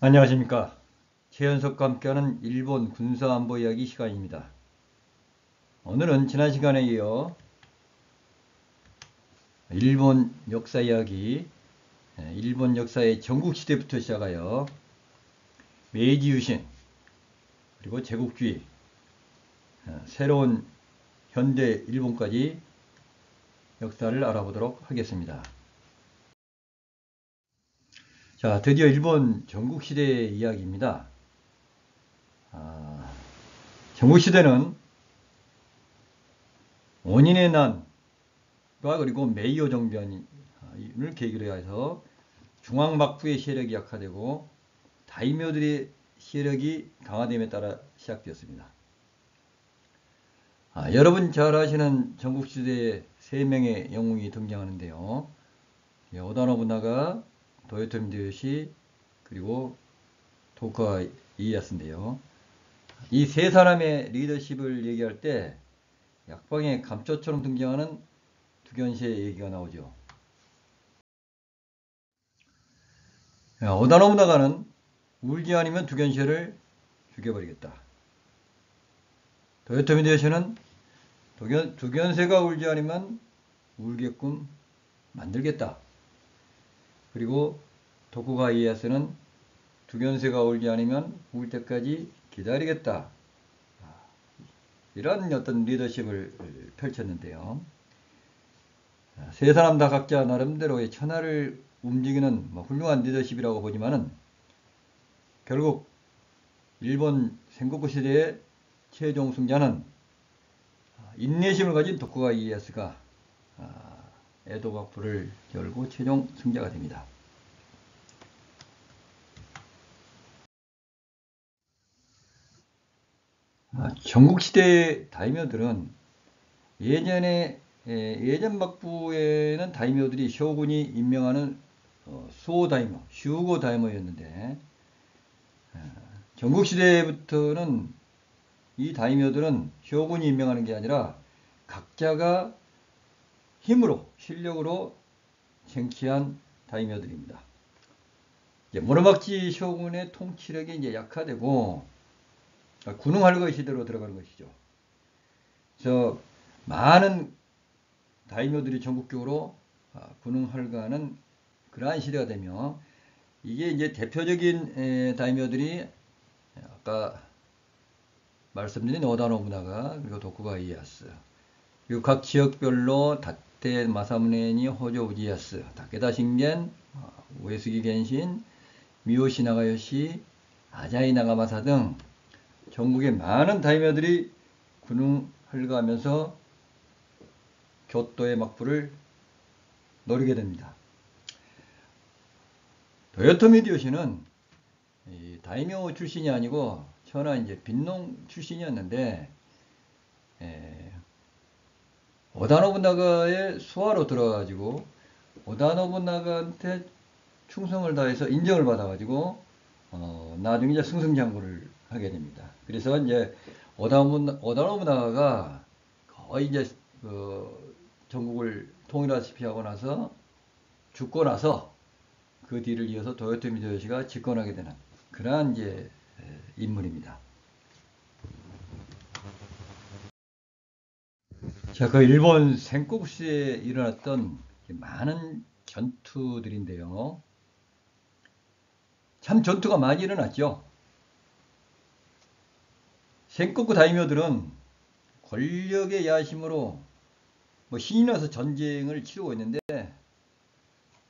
안녕하십니까. 최연석과 함께하는 일본 군사안보 이야기 시간입니다. 오늘은 지난 시간에 이어 일본 역사 이야기, 일본 역사의 전국시대부터 시작하여 메이지 유신, 그리고 제국주의, 새로운 현대 일본까지 역사를 알아보도록 하겠습니다. 자, 드디어 일본 전국시대의 이야기입니다. 전국시대는 원인의 난과 그리고 메이오 정변을 계기로 해서 중앙幕府의 세력이 약화되고 다이묘들의 세력이 강화됨에 따라 시작되었습니다. 여러분 잘 아시는 전국시대에 3명의 영웅이 등장하는데요. 오다 노부나가, 도요토미 히데요시, 그리고 도쿠가와 이에야스인데요. 이 세 사람의 리더십을 얘기할 때 약방의 감초처럼 등장하는 두견시의 얘기가 나오죠. 오다 노부나가는 울지 않으면 두견시를 죽여버리겠다. 도요토미 히데요시는 두견세가 울지 않으면 울게끔 만들겠다. 그리고 도쿠가와 이에야스는 두견세가 울지 않으면 울 때까지 기다리겠다. 이런 어떤 리더십을 펼쳤는데요. 세 사람 다 각자 나름대로의 천하를 움직이는 훌륭한 리더십이라고 보지만은 결국 일본 sengoku 시대의 최종 승자는 인내심을 가진 도쿠가와 이에야스가 에도幕府를 열고 최종 승자가 됩니다. 전국시대의 다이묘들은 예전幕府에는 다이묘들이 쇼군이 임명하는 수호다이묘, 슈고다이묘였는데 전국시대부터는 이 다이묘들은 쇼군이 임명하는 게 아니라 각자가 힘으로, 실력으로 쟁취한 다이묘들입니다. 모노마치 쇼군의 통치력이 이제 약화되고 군웅할거 시대로 들어가는 것이죠. 그래서 많은 다이묘들이 전국적으로 군웅할거하는 그러한 시대가 되며 이게 이제 대표적인 다이묘들이 아까 말씀드린 오다 노부나가, 그리고 도쿠가와 이에야스, 그리고 각 지역별로 다테 마사무네니 호조 우지야스, 다케다 신겐, 우에스기 겐신, 미요시 나가요시, 아자이 나가마사 등 전국의 많은 다이묘들이 군웅할거하면서 교토의幕府를 노리게 됩니다. 도요토미 히데요시는 다이묘 출신이 아니고 천하 이제 빈농 출신이었는데 오다 노부나가의 수하로 들어가지고 오다 노부나가한테 충성을 다해서 인정을 받아가지고 나중에 이제 승승장구를 하게 됩니다. 그래서 이제 오다 노부나가가 거의 이제 전국을 통일하시피 하고 나서 죽고 나서 그 뒤를 이어서 도요토미 히데요시가 집권하게 되는 그러한 이제 인물입니다. 자, 그 일본 sengoku 시대에 일어났던 많은 전투들인데요. 참 전투가 많이 일어났죠. sengoku 다이묘들은 권력의 야심으로 신이 나서 전쟁을 치르고 있는데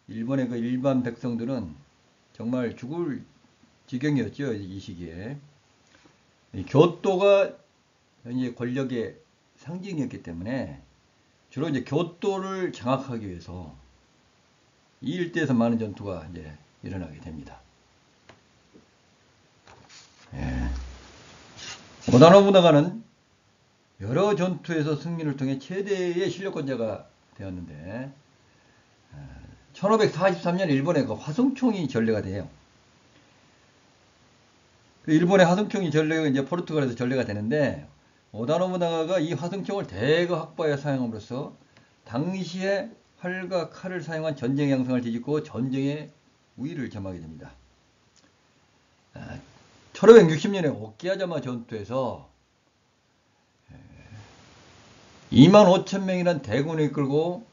일본의 그 일반 백성들은 정말 죽을 지경이었죠. 이 시기에. 교토가 이제 권력의 상징이었기 때문에 주로 이제 교토를 장악하기 위해서 이 일대에서 많은 전투가 이제 일어나게 됩니다. 오다 노부나가는 여러 전투에서 승리를 통해 최대의 실력권자가 되었는데 1543년 일본에 그 화성총이 전래가 돼요. 일본의 화성총이 전래가 이제 포르투갈에서 전래가 되는데 오다 노부나가가 이 화성총을 대거 확보하여 사용함으로써 당시에 활과 칼을 사용한 전쟁 양상을 뒤집고 전쟁의 우위를 점하게 됩니다. 1560년에 오키야자마 전투에서 25,000명이란 대군을 이끌고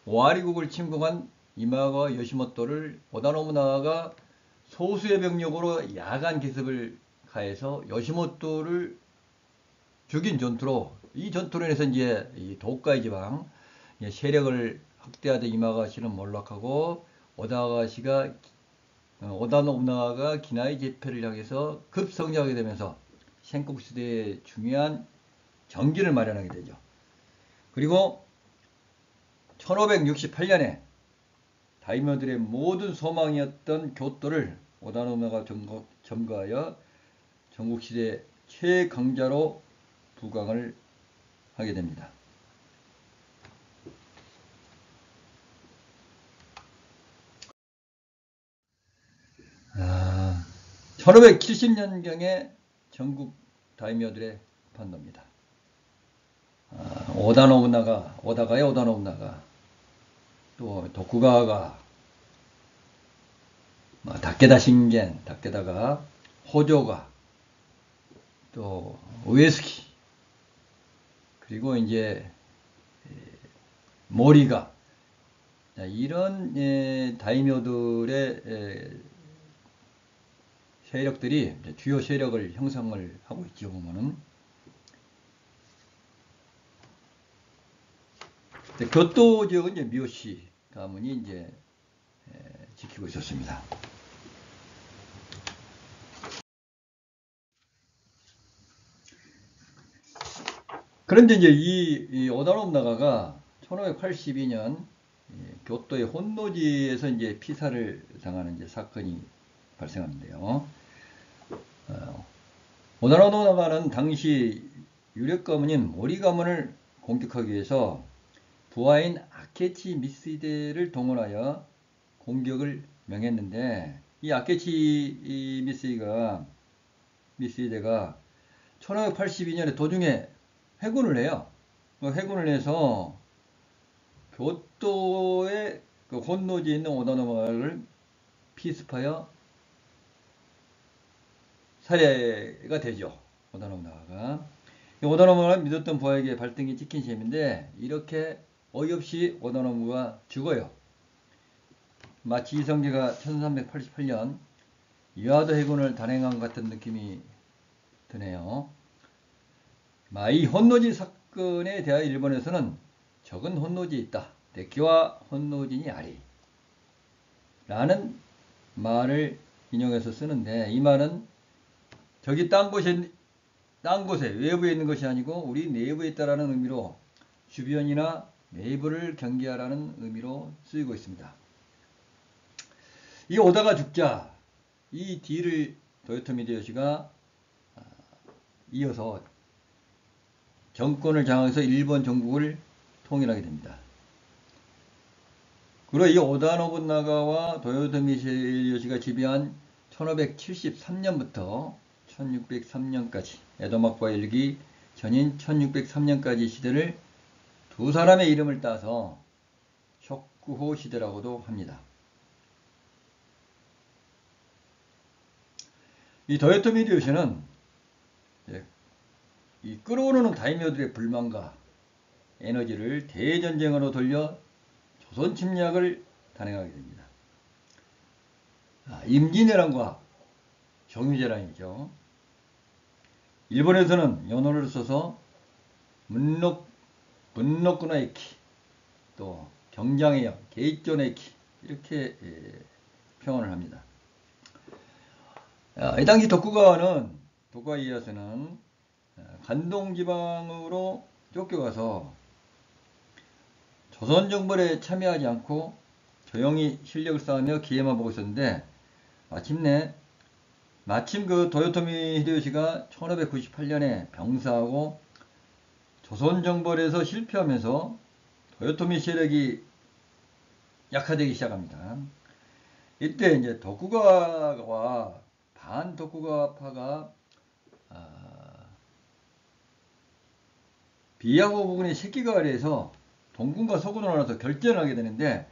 오와리국을 침공한 이마가와 요시모토를 오다노부나가가 소수의 병력으로 야간 기습을 가해서 요시모토를 죽인 전투로, 이 전투로 인해서 이제 이 도카이 지방 세력을 확대하던 이마가시는 몰락하고 오다노부나가가 기나이 제패를 향해서 급성장하게 되면서 senkoku 시대의 중요한 전기를 마련하게 되죠. 그리고 1568년에 다이묘들의 모든 소망이었던 교토를 오다노부나가가 점거하여 전국시대 최강자로 부강을 하게 됩니다. 1570년경에 전국 다이묘들의 판도입니다. 오다가의 오다노부나가, 또 도쿠가와가, 다케다 신겐, 다케다가, 호조가, 또 우에스키, 그리고 이제 모리가, 이런 다이묘들의 세력들이 주요 세력을 형성을 하고 있죠. 보면은 교토 지역은 이제 미요시 가문이 이제 지키고 있었습니다. 그런데 이제 이 오다노부나가가 1582년 교토의 혼노지에서 이제 피살을 당하는 이제 사건이 발생하는데요. 오다노부나가는 당시 유력 가문인 모리 가문을 공격하기 위해서 부하인 아케치 미쓰히데를 동원하여 공격을 명했는데, 이 아케치 미쓰히데가 1582년에 도중에 회군을 해요. 회군을 해서 교토의 그 혼노지에 있는 오다노부나가를 피습하여 살해가 되죠. 오다노부나가가 믿었던 부하에게 발등에 찍힌 셈인데, 이렇게 어이없이 오다노부가 죽어요. 마치 이성계가 1388년 이와도 해군을 단행한 것 같은 느낌이 드네요. 이 혼노지 사건에 대하여 일본에서는 적은 혼노지에 있다, 데키와 혼노지니 아리 라는 말을 인용해서 쓰는데, 이 말은 적이 딴 곳에 외부에 있는 것이 아니고 우리 내부에 있다라는 의미로 주변이나 내부를 경계하라는 의미로 쓰이고 있습니다. 이 오다가 죽자 이 뒤를 도요토미 히데요시가 이어서 정권을 장악해서 일본 전국을 통일하게 됩니다. 그리고 이 오다노부나가와 도요토미 히데요시가 지배한 1573년부터 1603년까지 에도막과 일기 전인 1603년까지 시대를 두 사람의 이름을 따서 쇼쿠호 시대라고도 합니다. 이 도요토미 히데요시는 이 끌어오르는 다이묘들의 불만과 에너지를 대전쟁으로 돌려 조선 침략을 단행하게 됩니다. 임진왜란과 정유재란이죠. 일본에서는 연호를 써서 문노쿠노에키, 또 경장해역, 게이쪼네키 이렇게 표현을 합니다. 이 당시 도쿠가와 이에야스는 간동지방으로 쫓겨가서 조선정벌에 참여하지 않고 조용히 실력을 쌓으며 기회만 보고 있었는데, 마침 그 도요토미 히데요시가 1598년에 병사하고 조선정벌에서 실패하면서 도요토미 세력이 약화되기 시작합니다. 이때 이제 도쿠가와 반도쿠가파가 비야호 부근의 새끼가을에서 동군과 서군으로 나눠서 결전을 하게 되는데,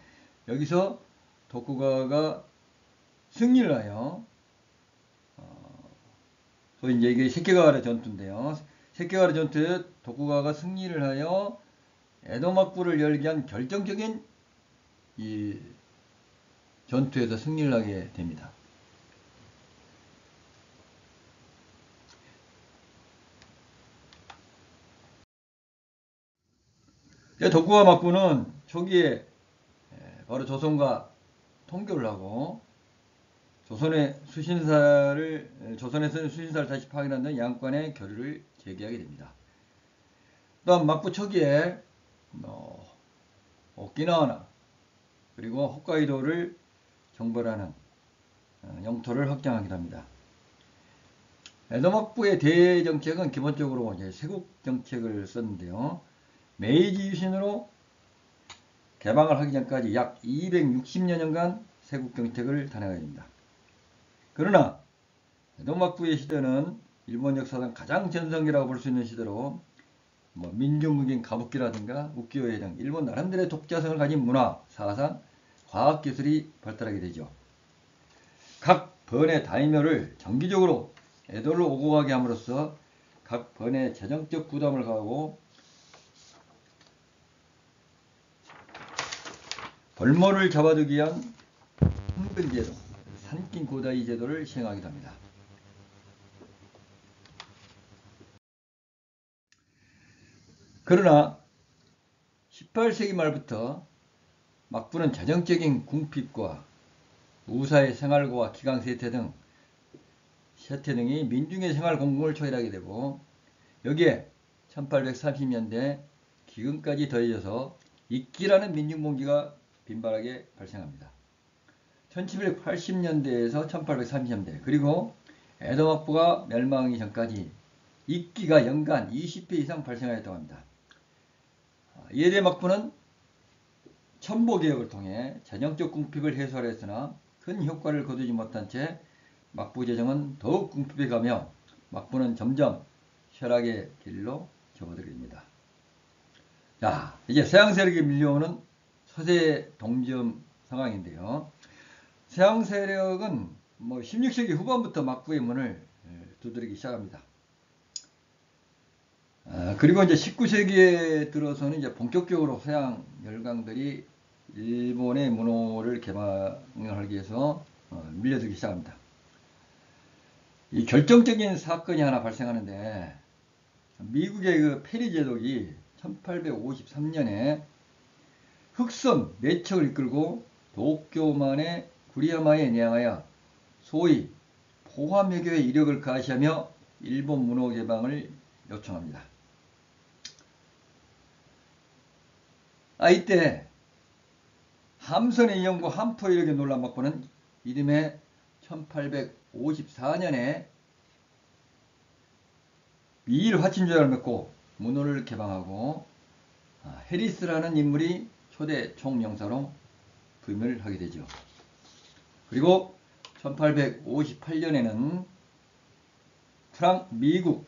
여기서 도쿠가와가 승리를 하여 이제 이게 새끼가와라 전투인데요. 새끼가와라 전투에 도쿠가와가 승리를 하여 에도막부를 열게 한 결정적인 이 전투에서 승리를 하게 됩니다. 도쿠가와 막부는 초기에 바로 조선과 통교를 하고 조선에서는 수신사를 다시 파견한 등 양간의 교류를 재개하게 됩니다. 또한 막부 초기에 오키나와나 그리고 홋카이도를 정벌하는 영토를 확장하기도 합니다. 에도 막부의 대정책은 기본적으로 이제 세국 정책을 썼는데요. 메이지 유신으로 개방을 하기 전까지 약 260여년간 세국 정책을 단행하게 됩니다. 그러나 에도 막부의 시대는 일본 역사상 가장 전성기라고 볼 수 있는 시대로 민중국인 가부키라든가 우키요에 등 일본 나름대로의 독자성을 가진 문화, 사상, 과학기술이 발달하게 되죠. 각 번의 다이묘를 정기적으로 에도를 오고 가게 함으로써 각 번의 재정적 부담을 가하고 벌모를 잡아두기 위한 흥근제도, 산낀고다이 제도를 시행하기도 합니다. 그러나 18세기 말부터 막부는 재정적인 궁핍과 무사의 생활고와 기강세태 등이 민중의 생활 공공을 초래하게 되고 여기에 1830년대 기근까지 더해져서 익기라는 민중봉기가 빈발하게 발생합니다. 1780년대에서 1830년대 그리고 에도 막부가 멸망하기 전까지 익기가 연간 20회 이상 발생하였다고 합니다. 이에 대해 막부는 첨보개혁을 통해 재정적 궁핍을 해소하려 했으나 큰 효과를 거두지 못한 채 막부 재정은 더욱 궁핍해 가며 막부는 점점 쇠락의 길로 접어들게 됩니다. 자, 이제 서양 세력이 밀려오는 서세 동점 상황인데요. 서양 세력은 16세기 후반부터 막부의 문을 두드리기 시작합니다. 그리고 이제 19세기에 들어서는 이제 본격적으로 서양 열강들이 일본의 문호를 개방하기 위해서 밀려들기 시작합니다. 이 결정적인 사건이 하나 발생하는데 미국의 그 페리 제독이 1853년에 흑선 4척을 이끌고 도쿄만의 구리야마에 내항하여 소위 포화묘교의 이력을 가시하며 일본 문호 개방을 요청합니다. 이때 함선의 이용과 함포 이력에 놀란 막부는 이듬해 1854년에 미일 화친조약을 맺고 문호를 개방하고 해리스라는 인물이 초대 총영사로 부임을 하게 되죠. 그리고 1858년에는 미국,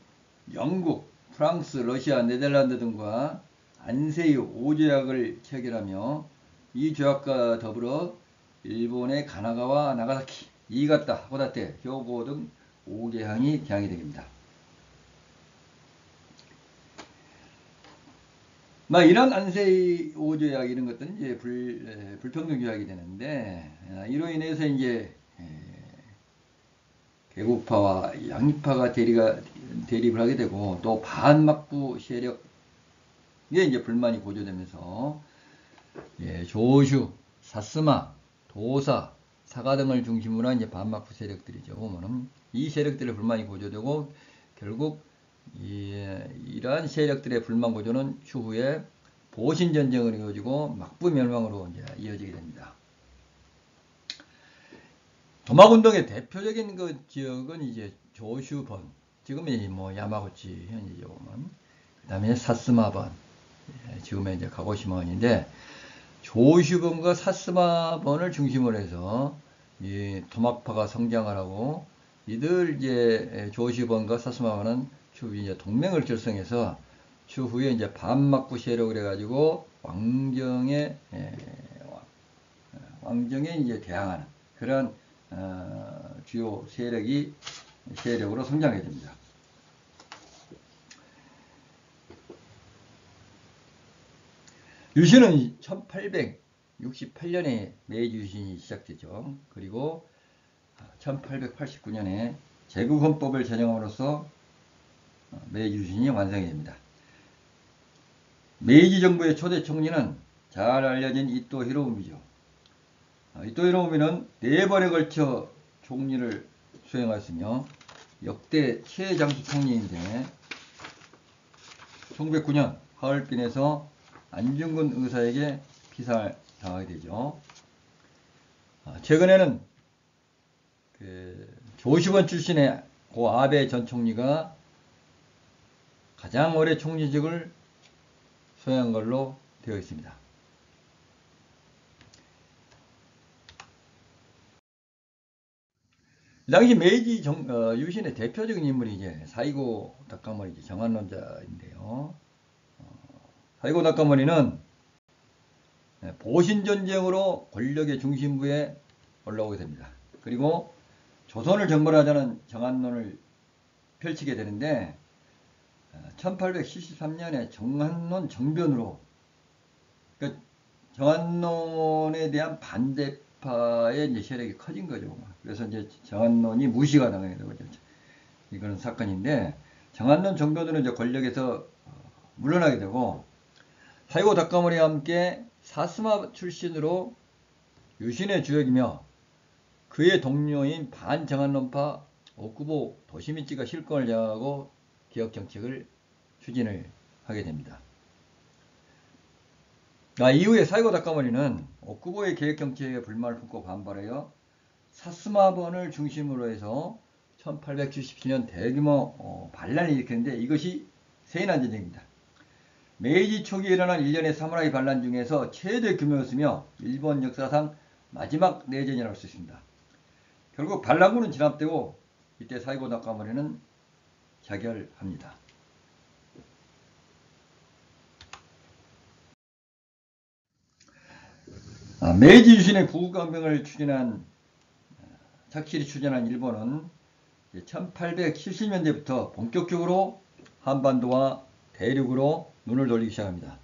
영국, 프랑스, 러시아, 네덜란드 등과 안세이 5조약을 체결하며 이 조약과 더불어 일본의 가나가와 나가사키, 이가타, 하코다테, 효고 등 5개항이 개항이 됩니다. 이런 안세이 5조약 이런 것들은 이제 불평등 조약이 되는데 이로 인해서 이제 개국파와 양립파가 대립을 하게 되고 또 반막부 세력에 이제 불만이 고조되면서 조슈, 사스마, 도사, 사가 등을 중심으로 한 이제 반막부 세력들이죠. 보면은 이 세력들의 불만이 고조되고 결국 이러한 세력들의 불만 고조는 추후에 보신전쟁을 이어지고 막부 멸망으로 이제 이어지게 됩니다. 도마운동의 대표적인 그 지역은 이제 조슈번, 지금의 야마구치 현지죠. 그 다음에 사스마번, 지금의 이제 가고시마원인데 조슈번과 사스마번을 중심으로 해서 이 토막파가 성장을 하고 이들 이제 조슈번과 사스마번은 추후 이제 동맹을 결성해서 추후에 이제 반막부 세력을 해가지고 왕정에 이제 대항하는 그런 주요 세력이 세력으로 성장하게 됩니다. 유신은 1868년에 메이지 유신이 시작되죠. 그리고 1889년에 제국헌법을 제정함으로써 메이지 유신이 완성이 됩니다. 메이지 정부의 초대 총리는 잘 알려진 이토 히로부미죠. 이토 히로부미는 4번에 걸쳐 총리를 수행하였으며 역대 최장수 총리인데 1909년 하얼빈에서 안중근 의사에게 피살 당하게 되죠. 최근에는 조시원 출신의 고 아베 전 총리가 가장 오래 총리직을 수행한 걸로 되어 있습니다. 이 당시 메이지 유신의 대표적인 인물이 이제 사이고 다카모리 정한론자인데요. 사이고 다카모리는 보신전쟁으로 권력의 중심부에 올라오게 됩니다. 그리고 조선을 정벌하자는 정한론을 펼치게 되는데 1873년에 정한론 정변으로 그러니까 정한론에 대한 반대파의 이제 세력이 커진 거죠. 그래서 이제 정한론이 무시가 당하게 되고 이거는 사건인데 정한론 정변으로 이제 권력에서 물러나게 되고 사이고 다카모리와 함께 사스마 출신으로 유신의 주역이며 그의 동료인 반정한론파 오쿠보 도시미치가 실권을 장악하고 개혁정책을 추진을 하게 됩니다. 이후에 사이고 다카모리는 오쿠보의 개혁정책에 불만을 품고 반발하여 사스마번을 중심으로 해서 1877년 대규모 반란을 일으켰는데 이것이 세인한 전쟁입니다. 메이지 초기에 일어난 일련의 사무라이 반란 중에서 최대 규모였으며 일본 역사상 마지막 내전이라고 할 수 있습니다. 결국 반란군은 진압되고 이때 사이고 다카모리는 자결합니다. 메이지 유신의 부국강병을 착실히 추진한 일본은 1870년대부터 본격적으로 한반도와 대륙으로 눈을 돌리기 시작합니다.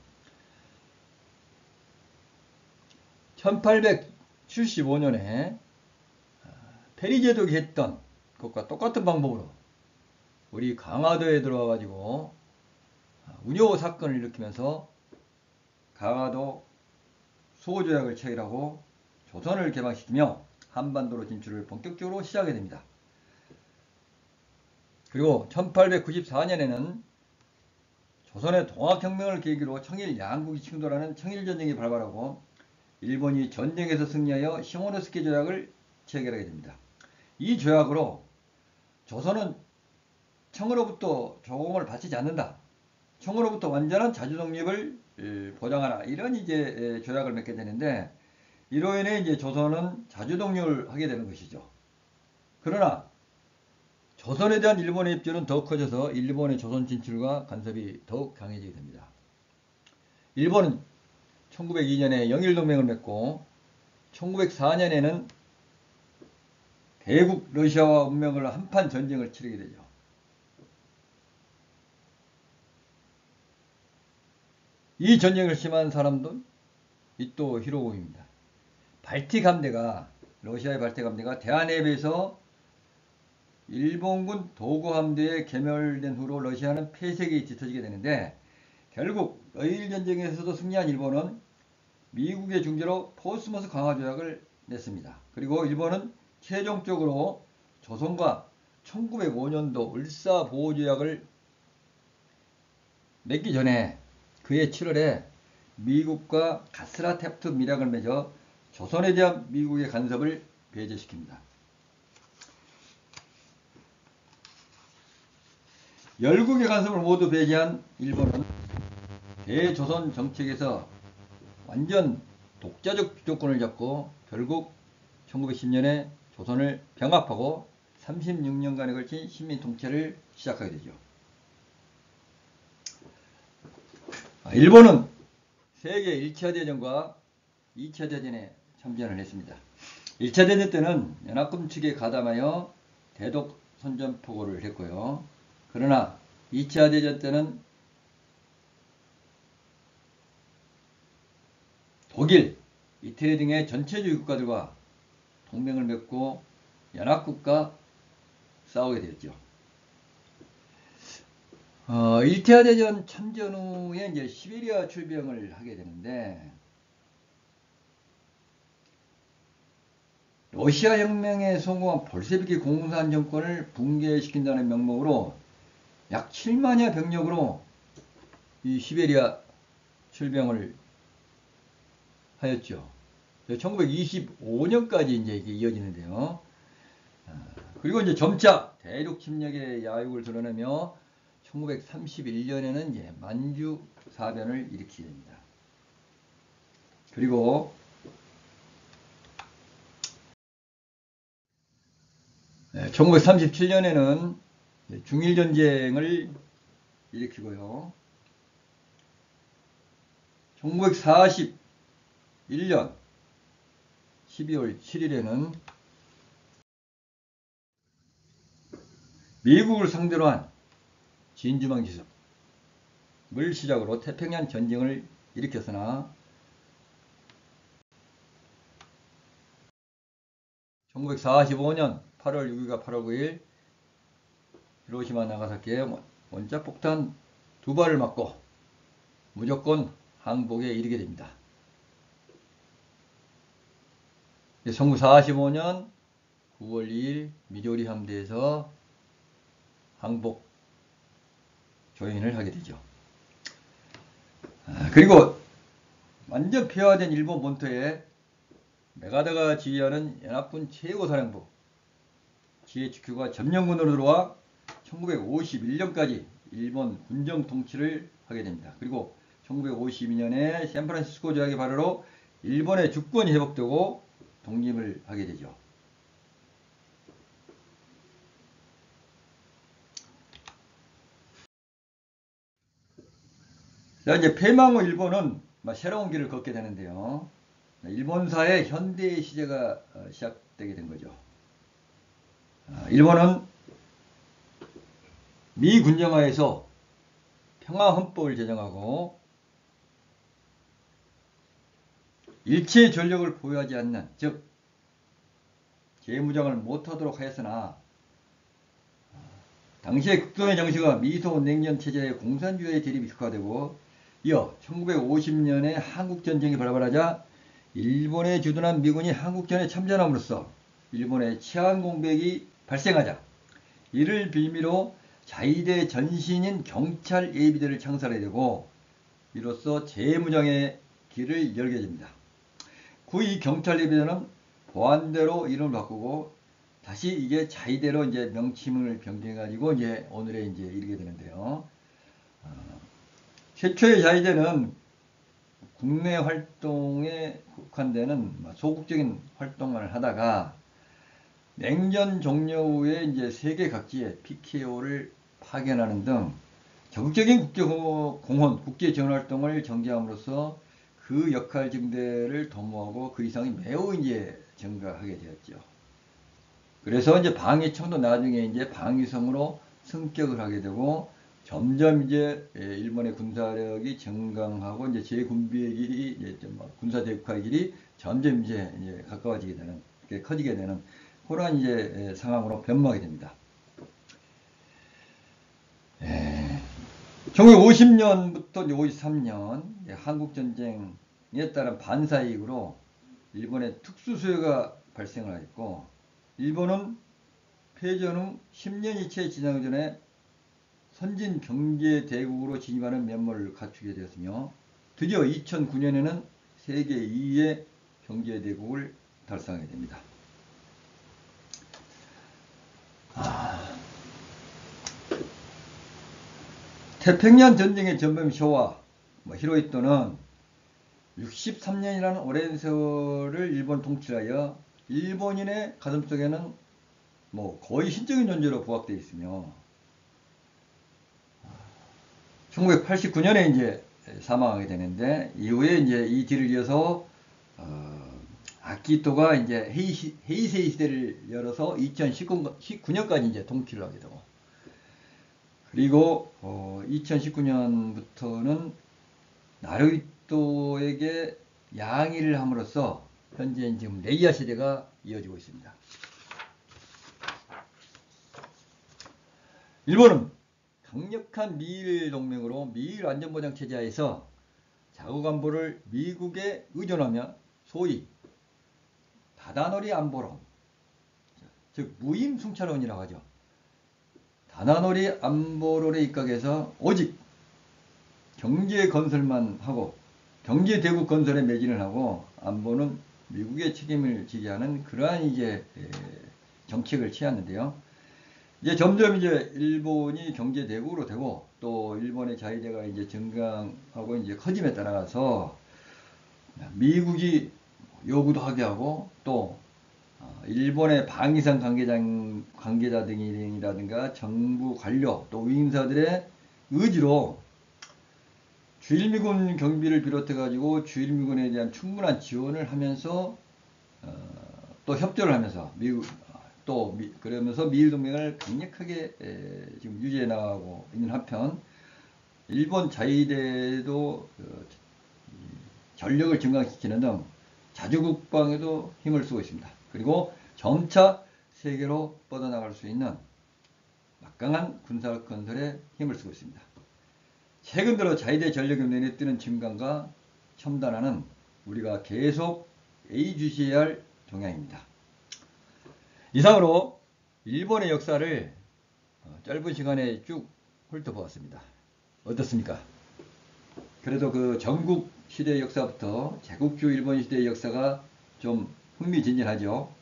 1875년에 페리제독이 했던 것과 똑같은 방법으로 우리 강화도에 들어와 가지고 운요 사건을 일으키면서 강화도 수호조약을 체결하고 조선을 개방시키며 한반도로 진출을 본격적으로 시작하게 됩니다. 그리고 1894년에는 조선의 동학혁명을 계기로 청일 양국이 충돌하는 청일전쟁이 발발하고 일본이 전쟁에서 승리하여 시모노스키 조약을 체결하게 됩니다. 이 조약으로 조선은 청으로부터 조공을 바치지 않는다. 청으로부터 완전한 자주독립을 보장하라. 이런 이제 조약을 맺게 되는데 이로 인해 이제 조선은 자주독립을 하게 되는 것이죠. 그러나 조선에 대한 일본의 입지는 더욱 커져서 일본의 조선 진출과 간섭이 더욱 강해지게 됩니다. 일본은 1902년에 영일동맹을 맺고 1904년에는 대국 러시아와 운명을 한판 전쟁을 치르게 되죠. 이 전쟁을 심한 사람도 이토 히로부미입니다. 러시아의 발틱 함대가 대한해협에서 일본군 도구 함대에 개멸된 후로 러시아는 폐색이 짙어지게 되는데 결국 러일 전쟁에서도 승리한 일본은 미국의 중재로 포스머스 강화 조약을 냈습니다. 그리고 일본은 최종적으로 조선과 1905년도 을사 보호 조약을 맺기 전에 그해 7월에 미국과 가스라테프트 밀약을 맺어 조선에 대한 미국의 간섭을 배제시킵니다. 열국의 간섭을 모두 배제한 일본은 대조선 정책에서 완전 독자적 주도권을 잡고 결국 1910년에 조선을 병합하고 36년간에 걸친 식민통치를 시작하게 되죠. 일본은 세계 1차 대전과 2차 대전에 참전을 했습니다. 1차 대전 때는 연합군 측에 가담하여 대독 선전포고를 했고요. 그러나 2차 대전 때는 독일, 이태리 등의 전체주의 국가들과 동맹을 맺고 연합국과 싸우게 되었죠. 1차 대전 참전 후에 이제 시베리아 출병을 하게 되는데, 러시아 혁명에 성공한 볼셰비키 공산 정권을 붕괴시킨다는 명목으로 약 7만여 병력으로 이 시베리아 출병을 하였죠. 1925년까지 이제 이게 이어지는데요. 그리고 이제 점차 대륙 침략의 야욕을 드러내며 1931년에는 이제 만주 사변을 일으키게 됩니다. 그리고 1937년에는 중일전쟁을 일으키고요. 1941년 12월 7일에는 미국을 상대로 한 진주만 기습을 시작으로 태평양 전쟁을 일으켰으나 1945년 8월 6일과 8월 9일 히로시마 나가사키에 원자폭탄 2발을 맞고 무조건 항복에 이르게 됩니다. 1945년 9월 2일 미조리 함대에서 항복 조인을 하게 되죠. 그리고 완전 폐화된 일본 본토에 메가다가 지휘하는 연합군 최고사령부 GHQ가 점령군으로 들어와 1951년까지 일본 군정 통치를 하게 됩니다. 그리고 1952년에 샌프란시스코 조약의 발효로 일본의 주권이 회복되고 독립을 하게 되죠. 자, 이제 패망 후 일본은 새로운 길을 걷게 되는데요. 일본사의 현대 시대가 시작되게 된 거죠. 일본은 미 군정하에서 평화헌법을 제정하고 일체 전력을 보유하지 않는, 즉 재무장을 못하도록 하였으나 당시의 극동의 정치가 미소 냉전 체제의 공산주의의 대립이 격화되고 이어 1950년에 한국전쟁이 발발하자 일본에 주둔한 미군이 한국전에 참전함으로써 일본의 치안 공백이 발생하자 이를 빌미로 자위대 전신인 경찰 예비대를 창설하게 되고 이로써 재무장의 길을 열게 됩니다. 그 이 경찰 예비대는 보안대로 이름을 바꾸고 다시 이게 자위대로 이제 명칭을 변경해가지고 이제 오늘에 이제 이르게 되는데요. 최초의 자위대는 국내 활동에 국한되는 소극적인 활동을 하다가 냉전 종료 후에 이제 세계 각지에 PKO를 파견하는 등 적극적인 국제공헌, 국제지원활동을 전개함으로써 그 역할 증대를 도모하고 그 이상이 매우 이제 증가하게 되었죠. 그래서 이제 방위청도 나중에 이제 방위성으로 승격을 하게 되고 점점 이제 일본의 군사력이 증강하고 이제 재군비의 길이 이제 군사 대국화의 길이 점점 이제 가까워지게 되는, 커지게 되는 그런 이제 상황으로 변모하게 됩니다. 1950년부터 53년 한국전쟁에 따른 반사이익으로 일본의 특수수요가 발생을 하였고 일본은 패전 후 10년이 채 지나기 전에 선진 경제 대국으로 진입하는 면모를 갖추게 되었으며 드디어 2009년에는 세계 2위의 경제 대국을 달성하게 됩니다. 태평양 전쟁의 전범 쇼와 히로히토는 63년이라는 오랜 세월을 일본 통치하여 일본인의 가슴속에는 거의 신적인 존재로 부각되어 있으며 1989년에 이제 사망하게 되는데 이후에 이제 이 뒤를 이어서 아키히토가 이제 헤이세이 시대를 열어서 2019년까지 이제 통치를 하게 되고, 그리고 2019년부터는 나루히토에게 양위를 함으로써 현재 지금 레이아 시대가 이어지고 있습니다. 일본은 강력한 미일 동맹으로 미일 안전보장 체제하에서 자국 안보를 미국에 의존하며 소위 다다노리 안보론, 즉 무임승차론이라고 하죠. 다다노리 안보론에 입각해서 오직 경제 건설만 하고 경제 대국 건설에 매진을 하고 안보는 미국의 책임을 지게 하는 그러한 이제 정책을 취하는데요. 이제 점점 이제 일본이 경제 대국으로 되고 또 일본의 자위대가 이제 증강하고 이제 커짐에 따라서 미국이 요구도 하게 하고 또 일본의 방위상 관계자 등이라든가 정부 관료 또 위임사들의 의지로 주일미군 경비를 비롯해 가지고 주일미군에 대한 충분한 지원을 하면서 또 협조를 하면서 그러면서 미일 동맹을 강력하게 지금 유지해 나가고 있는 한편 일본 자위대도 전력을 증강시키는 등 자주국방에도 힘을 쓰고 있습니다. 그리고 점차 세계로 뻗어나갈 수 있는 막강한 군사 건설에 힘을 쓰고 있습니다. 최근 들어 자위대 전력이 눈에 띄는 증강과 첨단화는 우리가 계속 예의주시해야 할 동향입니다. 이상으로 일본의 역사를 짧은 시간에 쭉 훑어보았습니다. 어떻습니까? 그래도 그 전국 시대 역사부터 제국주 일본 시대의 역사가 좀 흥미진진하죠.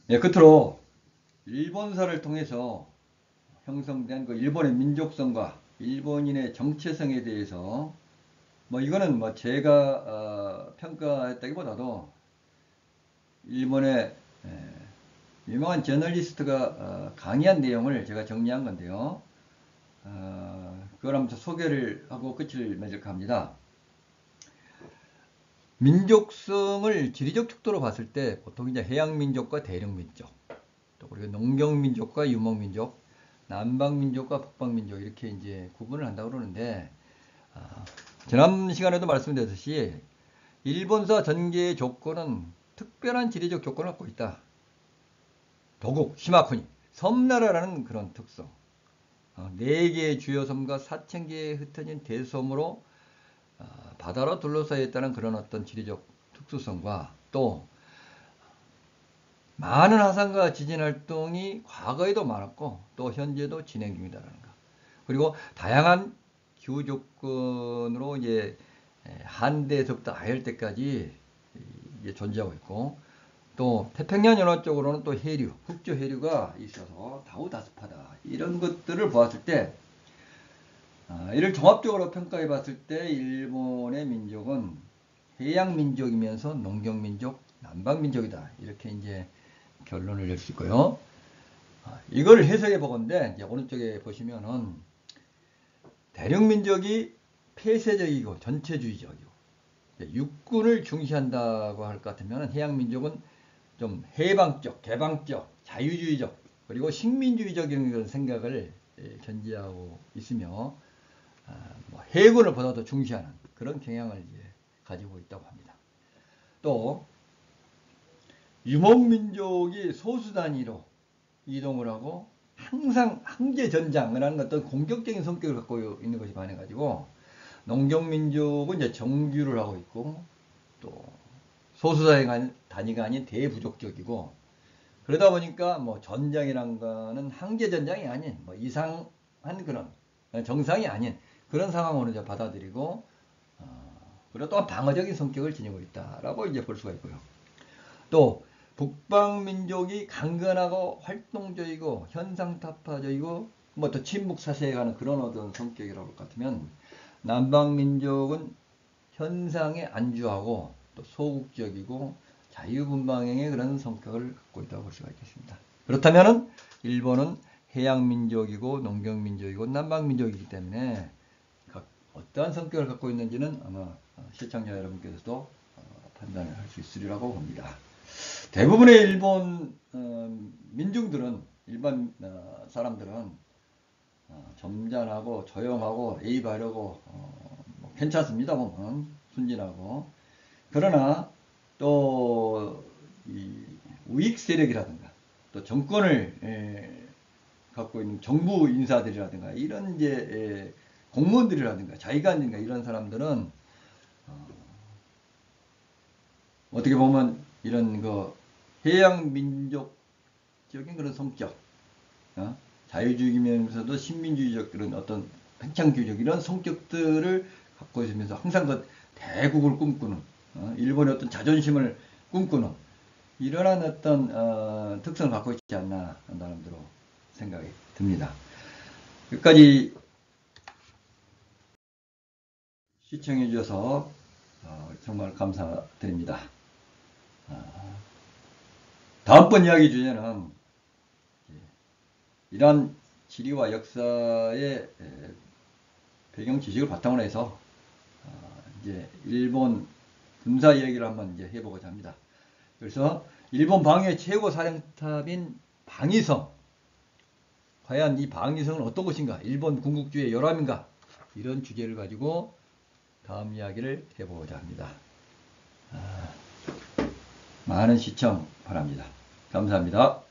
네, 끝으로 일본사를 통해서 형성된 그 일본의 민족성과 일본인의 정체성에 대해서 이거는 제가 평가했다기보다도 일본의 유명한 저널리스트가 강의한 내용을 제가 정리한 건데요. 그걸 한번 소개를 하고 끝을 맺을까 합니다. 민족성을 지리적 축도로 봤을 때 보통 이제 해양민족과 대륙민족, 또 그리고 농경민족과 유목민족, 남방민족과 북방민족 이렇게 이제 구분을 한다고 그러는데, 지난 시간에도 말씀드렸듯이 일본사 전개의 조건은 특별한 지리적 조건을 갖고 있다. 도국, 시마쿠니, 섬나라라는 그런 특성, 4개의 주요 섬과 4,000개의 흩어진 대섬으로 바다로 둘러싸여 있다는 그런 어떤 지리적 특수성과 또 많은 화산과 지진 활동이 과거에도 많았고 또 현재도 진행 중이다라는 것. 그리고 다양한 기후 조건으로 이제 한대에서부터 아열대까지 존재하고 있고 또 태평양 연안 쪽으로는 또 해류, 북쪽 해류가 있어서 다우다스파다 이런 것들을 보았을 때 이를 종합적으로 평가해 봤을 때 일본의 민족은 해양민족이면서 농경민족, 남방민족이다 이렇게 이제 결론을 낼 수 있고요. 이걸 해석해 보건데 이제 오른쪽에 보시면은 대륙민족이 폐쇄적이고 전체주의적이고 육군을 중시한다고 할 것 같으면 해양민족은 좀 해방적, 개방적, 자유주의적 그리고 식민주의적인 그런 생각을 견지하고 있으며 해군을 보다 더 중시하는 그런 경향을 이제 가지고 있다고 합니다. 또 유목민족이 소수 단위로 이동을 하고 항상 항제전장이라는 어떤 공격적인 성격을 갖고 있는 것이 반해가지고 농경민족은 이제 정규를 하고 있고 또 소수 단위가 아닌 대부족적이고 그러다 보니까 전장이란 거는 항제전장이 아닌 이상한 그런 정상이 아닌 그런 상황으로 이제 받아들이고 그리고 또 방어적인 성격을 지니고 있다라고 이제 볼 수가 있고요. 또 북방민족이 강건하고 활동적이고 현상타파적이고 또 침묵사세에 가는 그런 어떤 성격이라고 할 것 같으면 남방민족은 현상에 안주하고 또 소극적이고 자유분방형의 그런 성격을 갖고 있다고 볼 수가 있겠습니다. 그렇다면 일본은 해양민족이고 농경민족이고 남방민족이기 때문에 어떠한 성격을 갖고 있는지는 아마 시청자 여러분께서도 판단을 할 수 있으리라고 봅니다. 대부분의 일본 민중들은, 일반 사람들은 점잖하고 조용하고 예의 바르고 뭐 괜찮습니다. 보면 순진하고. 그러나 또 이 우익 세력이라든가 또 정권을 갖고 있는 정부 인사들이라든가 이런 이제 공무원들이라든가 자기관인가 이런 사람들은 어떻게 보면 이런 그 해양 민족적인 그런 성격, 자유주의면서도 신민주의적 그런 어떤 팽창주의적 이런 성격들을 갖고 있으면서 항상 그 대국을 꿈꾸는, 일본의 어떤 자존심을 꿈꾸는 이러한 어떤 특성을 갖고 있지 않나 나름대로 생각이 듭니다. 여기까지 시청해 주셔서 정말 감사드립니다. 다음번 이야기 주제는 이러한 지리와 역사의 배경 지식을 바탕으로 해서 이제 일본 군사 이야기를 한번 이제 해보고자 합니다. 그래서 일본 방위의 최고 사령탑인 방위성, 과연 이 방위성은 어떤 곳인가? 일본 군국주의 열함인가? 이런 주제를 가지고 다음 이야기를 해보고자 합니다. 많은 시청 바랍니다. 감사합니다.